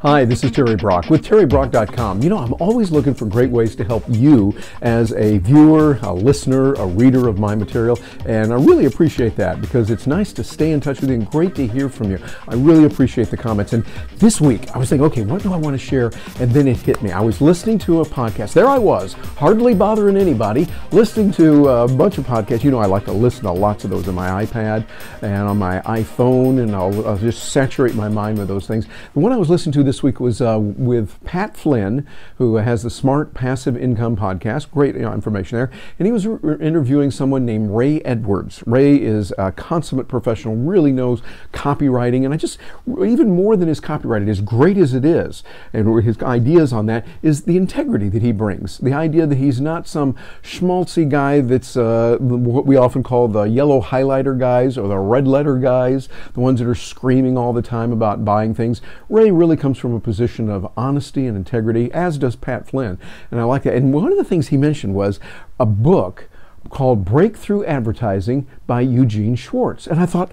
Hi, this is Terry Brock with terrybrock.com. You know, I'm always looking for great ways to help you as a viewer, a listener, a reader of my material, and I really appreciate that because it's nice to stay in touch with you and great to hear from you. I really appreciate the comments. And this week, I was thinking, okay, what do I want to share? And then it hit me. I was listening to a podcast. There I was, hardly bothering anybody, listening to a bunch of podcasts. You know, I like to listen to lots of those on my iPad and on my iPhone, and I'll just saturate my mind with those things. The one I was listening to this week was with Pat Flynn, who has the Smart Passive Income podcast. Great information there. And he was interviewing someone named Ray Edwards. Ray is a consummate professional, really knows copywriting, and I just, even more than his copywriting, as great as it is, and his ideas on that, is the integrity that he brings. The idea that he's not some schmaltzy guy that's what we often call the yellow highlighter guys or the red letter guys, the ones that are screaming all the time about buying things. Ray really comes from a position of honesty and integrity, as does Pat Flynn, and I like that. And one of the things he mentioned was a book called Breakthrough Advertising by Eugene Schwartz. And I thought,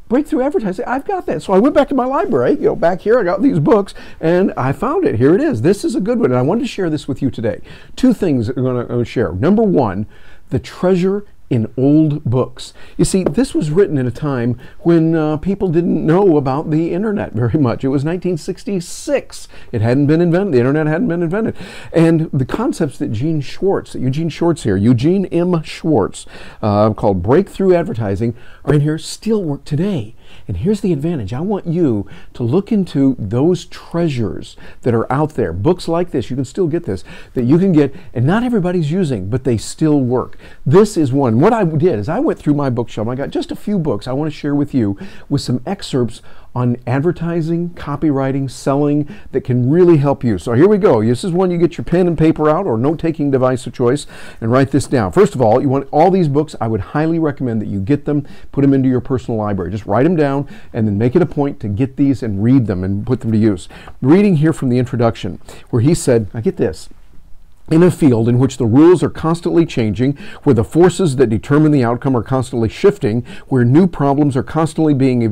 Breakthrough Advertising, I've got that. So I went back to my library, you know, back here, I got these books, and I found it. Here it is. This is a good one, and I wanted to share this with you today. Two things I'm going to share. Number one, the treasure in old books. You see, this was written at a time when people didn't know about the internet very much. It was 1966. It hadn't been invented. The internet hadn't been invented. And the concepts that Eugene Schwartz M. Schwartz, called Breakthrough Advertising, are in here, still work today. And here's the advantage. I want you to look into those treasures that are out there. Books like this, you can still get this, that you can get, and not everybody's using, but they still work. This is one. What I did is I went through my bookshelf. I got just a few books I want to share with you with some excerpts on advertising, copywriting, selling that can really help you. So here we go. This is one you get your pen and paper out or note-taking device of choice and write this down. First of all, you want all these books. I would highly recommend that you get them, put them into your personal library. Just write them down and then make it a point to get these and read them and put them to use. Reading here from the introduction where he said, I get this. In a field in which the rules are constantly changing, where the forces that determine the outcome are constantly shifting, where new problems are constantly being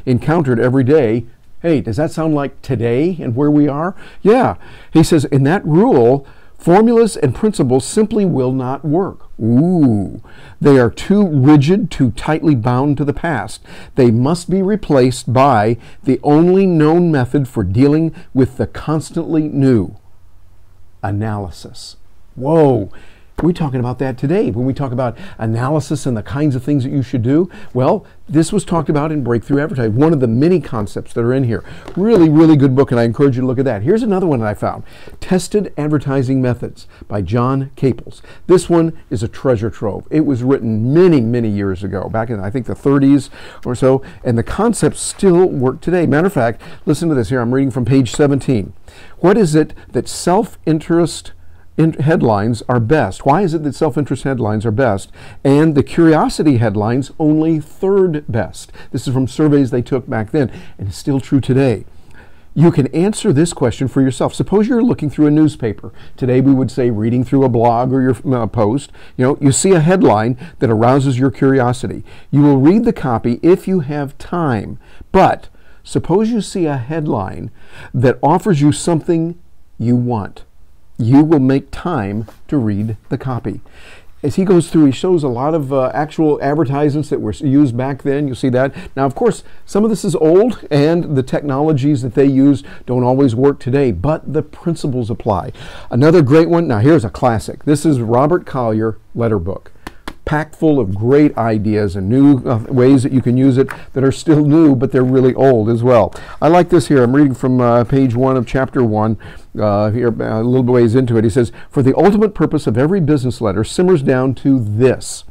encountered every day. Hey, does that sound like today and where we are? Yeah. He says, in that rule, formulas and principles simply will not work. Ooh, they are too rigid, too tightly bound to the past. They must be replaced by the only known method for dealing with the constantly new. Analysis. Whoa, we're talking about that today when we talk about analysis and the kinds of things that you should do. Well, this was talked about in Breakthrough Advertising, one of the many concepts that are in here. Really, really good book, and I encourage you to look at that. Here's another one that I found, Tested Advertising Methods by John Caples. This one is a treasure trove. It was written many, many years ago, back in, I think, the 30s or so, and the concepts still work today. Matter of fact, listen to this here. I'm reading from page 17. What is it that self-interest headlines are best? Why is it that self-interest headlines are best and the curiosity headlines only third best? This is from surveys they took back then, and it's still true today. You can answer this question for yourself. Suppose you're looking through a newspaper. Today we would say reading through a blog or your post. You know, you see a headline that arouses your curiosity. You will read the copy if you have time. But suppose you see a headline that offers you something you want. You will make time to read the copy. As he goes through, he shows a lot of actual advertisements that were used back then. You'll see that. Now, of course, some of this is old, and the technologies that they use don't always work today, but the principles apply. Another great one, now here's a classic. This is Robert Collier Letter Book. Packed full of great ideas and new ways that you can use it that are still new, but they're really old as well. I like this here. I'm reading from page 1 of chapter 1, here a little ways into it. He says, for the ultimate purpose of every business letter simmers down to this.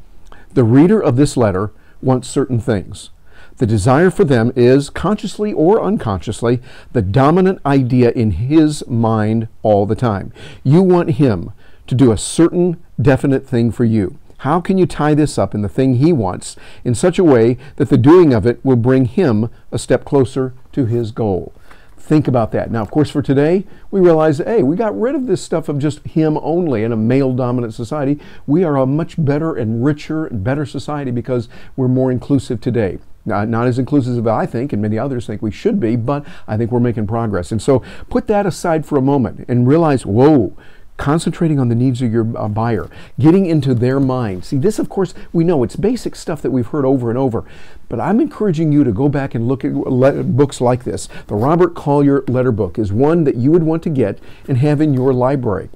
The reader of this letter wants certain things. The desire for them is, consciously or unconsciously, the dominant idea in his mind all the time. You want him to do a certain definite thing for you. How can you tie this up in the thing he wants in such a way that the doing of it will bring him a step closer to his goal? Think about that. Now, of course, for today, we realize that, hey, we got rid of this stuff of just him only in a male-dominant society. We are a much better and richer and better society because we're more inclusive today. Not as inclusive as I think, and many others think we should be, but I think we're making progress. And so put that aside for a moment and realize, whoa, concentrating on the needs of your buyer, getting into their mind. See, this, of course, we know it's basic stuff that we've heard over and over, but I'm encouraging you to go back and look at books like this. The Robert Collier Letter Book is one that you would want to get and have in your library.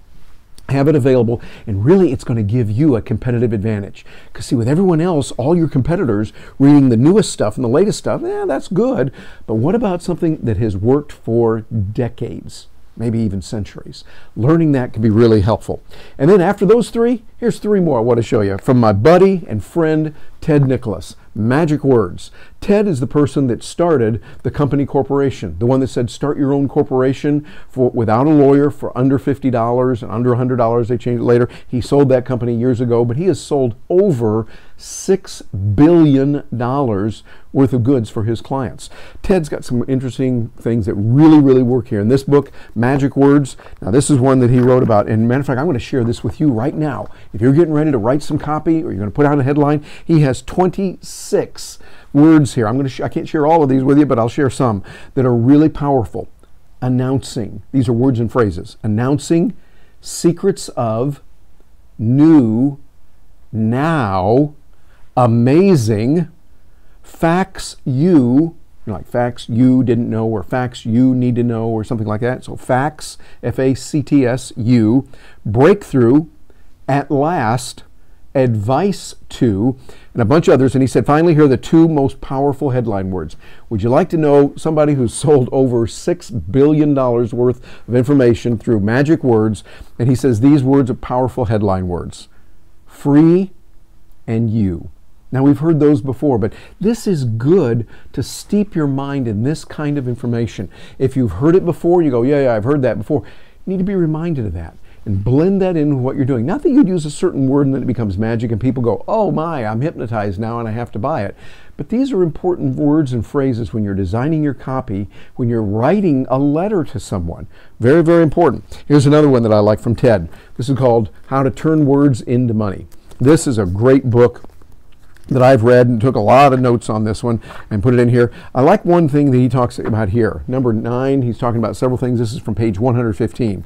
Have it available, and really it's going to give you a competitive advantage. Because see, with everyone else, all your competitors reading the newest stuff and the latest stuff, that's good, but what about something that has worked for decades? Maybe even centuries. Learning that can be really helpful. And then after those three, here's three more I want to show you from my buddy and friend, Ted Nicholas. Magic Words. Ted is the person that started the company corporation, the one that said start your own corporation without a lawyer for under $50 and under $100. They changed it later. He sold that company years ago, but he has sold over $6 billion worth of goods for his clients. Ted's got some interesting things that really, really work here. In this book, Magic Words, now this is one that he wrote about, and matter of fact, I'm going to share this with you right now. If you're getting ready to write some copy or you're going to put out a headline, he has 26 words here. I can't share all of these with you, but I'll share some that are really powerful. Announcing. These are words and phrases. Announcing, secrets of, new, now, amazing, facts you, like facts you didn't know, or facts you need to know, or something like that. So facts, F-A-C-T-S, you, breakthrough, at last, advice to, and a bunch of others. And he said, finally, here are the two most powerful headline words. Would you like to know somebody who's sold over $6 billion worth of information through Magic Words? And he says these words are powerful headline words. Free and you. Now, we've heard those before, but this is good to steep your mind in this kind of information. If you've heard it before, you go, yeah, I've heard that before. You need to be reminded of that and blend that into what you're doing. Not that you'd use a certain word and then it becomes magic and people go, oh my, I'm hypnotized now and I have to buy it. But these are important words and phrases when you're designing your copy, when you're writing a letter to someone. Very, very important. Here's another one that I like from Ted. This is called How to Turn Words into Money. This is a great book that I've read and took a lot of notes on this one and put it in here. I like one thing that he talks about here. Number 9, he's talking about several things. This is from page 115.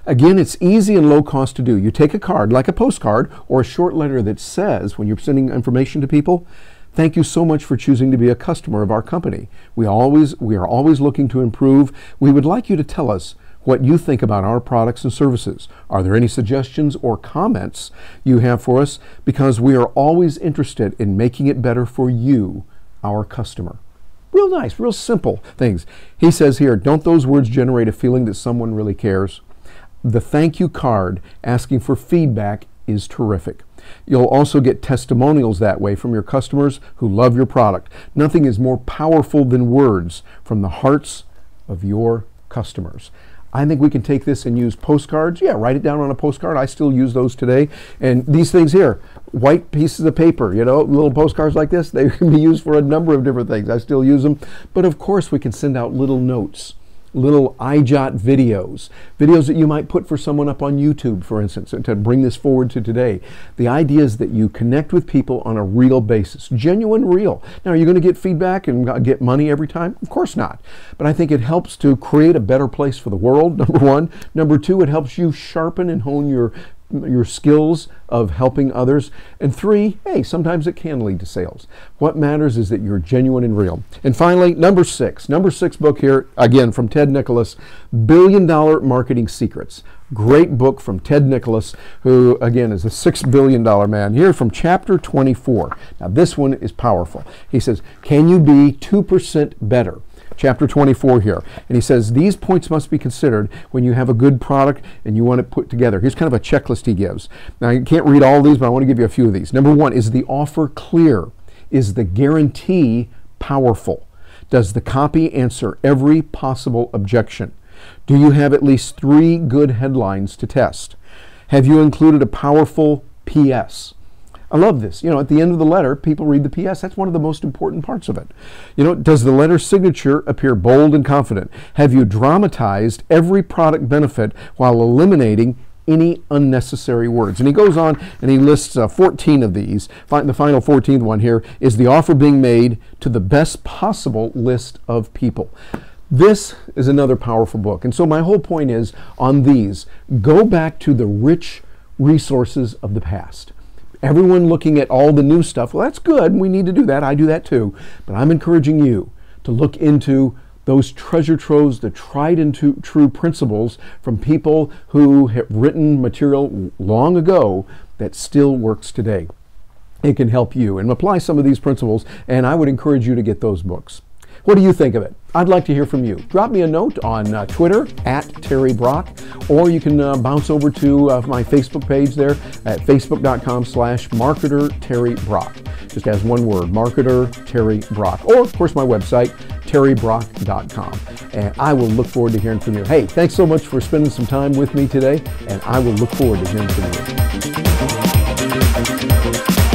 Again, it's easy and low cost to do. You take a card, like a postcard or a short letter that says, when you're sending information to people, thank you so much for choosing to be a customer of our company. We are always looking to improve. We would like you to tell us what you think about our products and services. Are there any suggestions or comments you have for us? Because we are always interested in making it better for you, our customer. Real nice, real simple things. He says here, don't those words generate a feeling that someone really cares? The thank you card asking for feedback is terrific. You'll also get testimonials that way from your customers who love your product. Nothing is more powerful than words from the hearts of your customers. I think we can take this and use postcards. Yeah, write it down on a postcard. I still use those today. And these things here, white pieces of paper, you know, little postcards like this, they can be used for a number of different things. I still use them. But of course, we can send out little notes, little iJot videos that you might put for someone up on YouTube, for instance, and to bring this forward to today. The idea is that you connect with people on a real basis, genuine, real. Now, are you going to get feedback and get money every time? Of course not. But I think it helps to create a better place for the world, number one. Number two, it helps you sharpen and hone your skills of helping others. And 3, hey, sometimes it can lead to sales. What matters is that you're genuine and real. And finally, number 6 book here, again from Ted Nicholas, $1 Billion Marketing Secrets. Great book from Ted Nicholas, who again is a $6 billion man. Here from chapter 24. Now this one is powerful. He says, can you be 2% better? Chapter 24 here. And he says, these points must be considered when you have a good product and you want it put together. Here's kind of a checklist he gives. Now, I can't read all these, but I want to give you a few of these. Number 1, is the offer clear? Is the guarantee powerful? Does the copy answer every possible objection? Do you have at least 3 good headlines to test? Have you included a powerful PS? I love this. You know, at the end of the letter, people read the PS. That's one of the most important parts of it. You know, does the letter signature appear bold and confident? Have you dramatized every product benefit while eliminating any unnecessary words. And he goes on and he lists 14 of these. The final 14th one here is the offer being made to the best possible list of people. This is another powerful book. And so my whole point is on these, go back to the rich resources of the past. Everyone looking at all the new stuff, well, that's good. We need to do that. I do that too. But I'm encouraging you to look into those treasure troves, the tried and true principles from people who have written material long ago that still works today. It can help you and apply some of these principles, and I would encourage you to get those books. What do you think of it? I'd like to hear from you. Drop me a note on Twitter at Terry Brock, or you can bounce over to my Facebook page there at facebook.com/marketer Terry Brock. Just as one word, Marketer Terry Brock. Or, of course, my website, terrybrock.com. And I will look forward to hearing from you. Hey, thanks so much for spending some time with me today, and I will look forward to hearing from you.